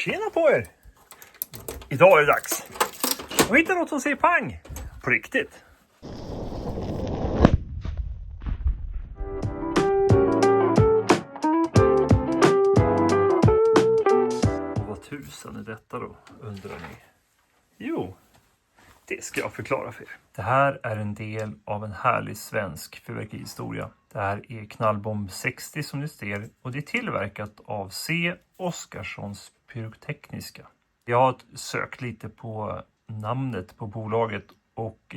Tjena på er! Idag är det dags att hitta något som säger pang på riktigt. Och vad tusan är detta då, undrar ni? Jo, det ska jag förklara för er. Det här är en del av en härlig svensk fyrverkerihistoria. Det här är knallbomb 60 som ni ser och det är tillverkat av C. Oskarssons Pyrotekniska. Jag har sökt lite på namnet på bolaget och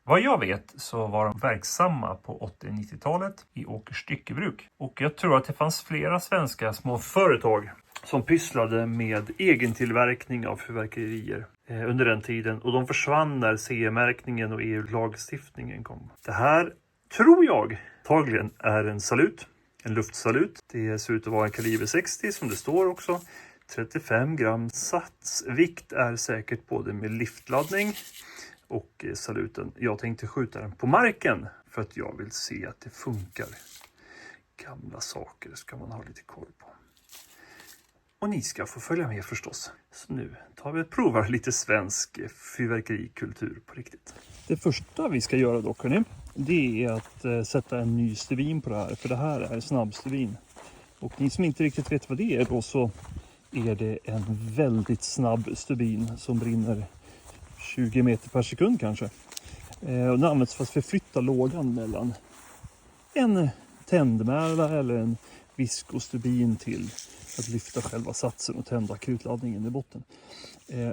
vad jag vet så var de verksamma på 80-90-talet i Åkers styckebruk. Och jag tror att det fanns flera svenska små företag som pysslade med egen tillverkning av fyrverkerier under den tiden. Och de försvann när CE-märkningen och EU-lagstiftningen kom. Det här tror jag tagligen är en salut. En luftsalut. Det ser ut att vara en kaliber 60 som det står också. 35 gram satsvikt är säkert både med liftladdning och saluten. Jag tänkte skjuta den på marken för att jag vill se att det funkar. Gamla saker ska man ha lite koll på. Och ni ska få följa med förstås. Så nu tar vi och provar lite svensk fyrverkerikultur på riktigt. Det första vi ska göra dock, hörni, det är att sätta en ny stubin på det här. För det här är snabbstubin. Och ni som inte riktigt vet vad det är då, så är det en väldigt snabb stubin som brinner 20 meter per sekund kanske. Och den används för att förflytta lågan mellan en tändmärla eller en viskostubin till att lyfta själva satsen och tända krutladdningen i botten.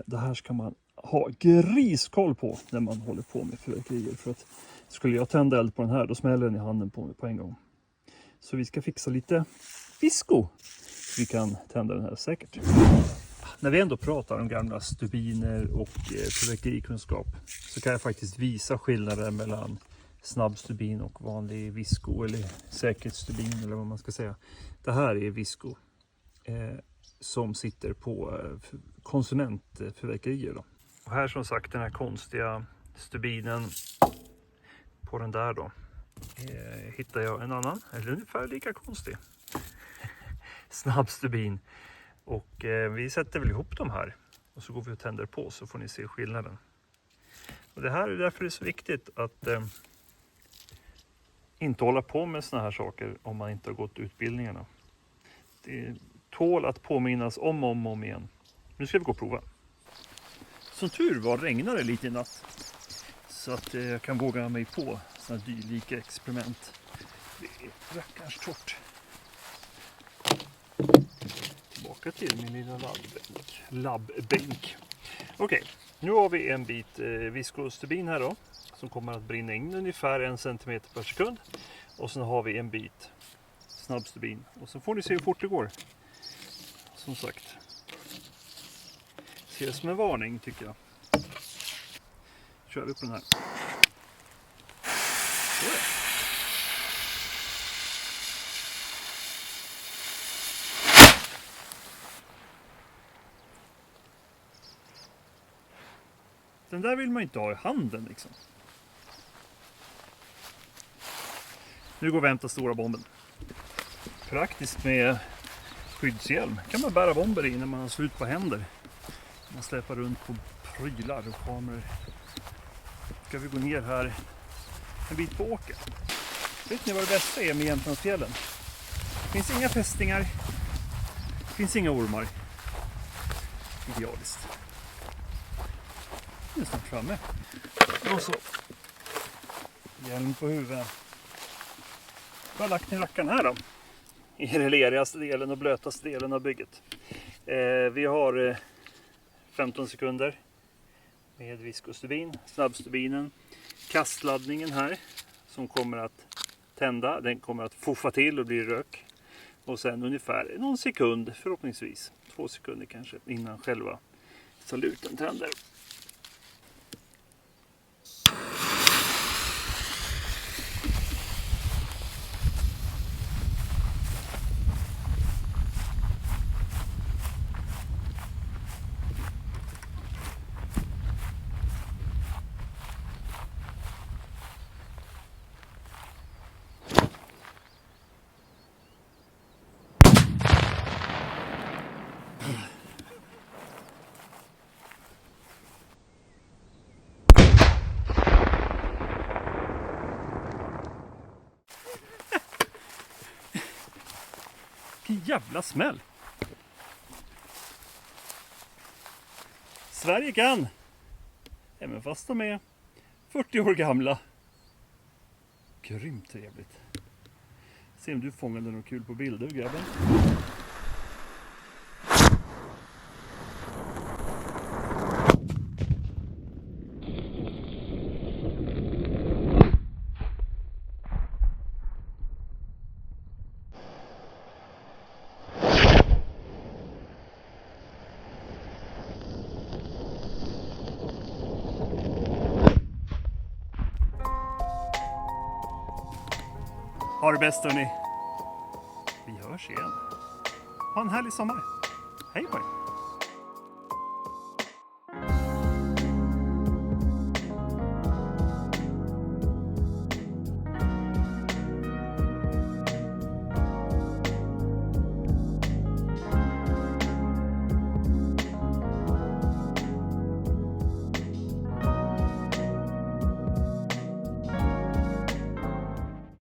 Det här ska man ha griskoll på när man håller på med fyrverkerier. För att skulle jag tända eld på den här, då smäller den i handen på mig på en gång. Så vi ska fixa lite visko. Vi kan tända den här säkert. När vi ändå pratar om gamla stubiner och fyrverkerikunskap så kan jag faktiskt visa skillnaden mellan snabbstubin och vanlig visko eller säkerhetsstubin eller vad man ska säga. Det här är visko som sitter på konsumentfyrverkerier då. Och här som sagt den här konstiga stubinen på den där då hittar jag en annan eller ungefär lika konstig snabbstubin. Och vi sätter väl ihop de här och så går vi och tänder på så får ni se skillnaden. Och det här är därför det är så viktigt att inte hålla på med såna här saker om man inte har gått utbildningarna. Det tål att påminnas om igen. Nu ska vi gå och prova. Som tur var regnade det lite i natt. Så att jag kan våga mig på sådana dylika experiment. Det är rackarns torrt. Tillbaka till min lilla labbbänk. Okej, nu har vi en bit viskostubin här då. Som kommer att brinna in ungefär 1 cm per sekund. Och sen har vi en bit snabbstubin. Och så får ni se hur fort det går. Som sagt. Ser som en varning tycker jag. Kör vi på den här. Så är det. Den där vill man inte ha i handen liksom. Nu går vi och hämtar stora bomben. Praktiskt med skyddshjälm. Kan man bära bomber i när man har slut på händer. Man släpar runt på prylar och kameror. Ska vi gå ner här en bit på åker. Vet ni vad det bästa är med Jämtlandsfjällen? Det finns inga fästingar. Det finns inga ormar. Idealiskt. Nu är snart framme. Och så. Hjälm på huvudet. Vad har lagt ner rackarn här då? I den lerigaste delen och blötaste delen av bygget. Vi har 15 sekunder. Med viskostubin. Snabbstubinen. Kastladdningen här. Som kommer att tända. Den kommer att fuffa till och bli rök. Och sen ungefär någon sekund förhoppningsvis. 2 sekunder kanske innan själva saluten tänder. jävla smäll. Sverige kan. Även fast de är 40 år gamla. Grymt trevligt. Se om du fångade något kul på bilder, grabben. Ha det bäst hörni. Vi hörs igen. Ha en härlig sommar. Hej på er.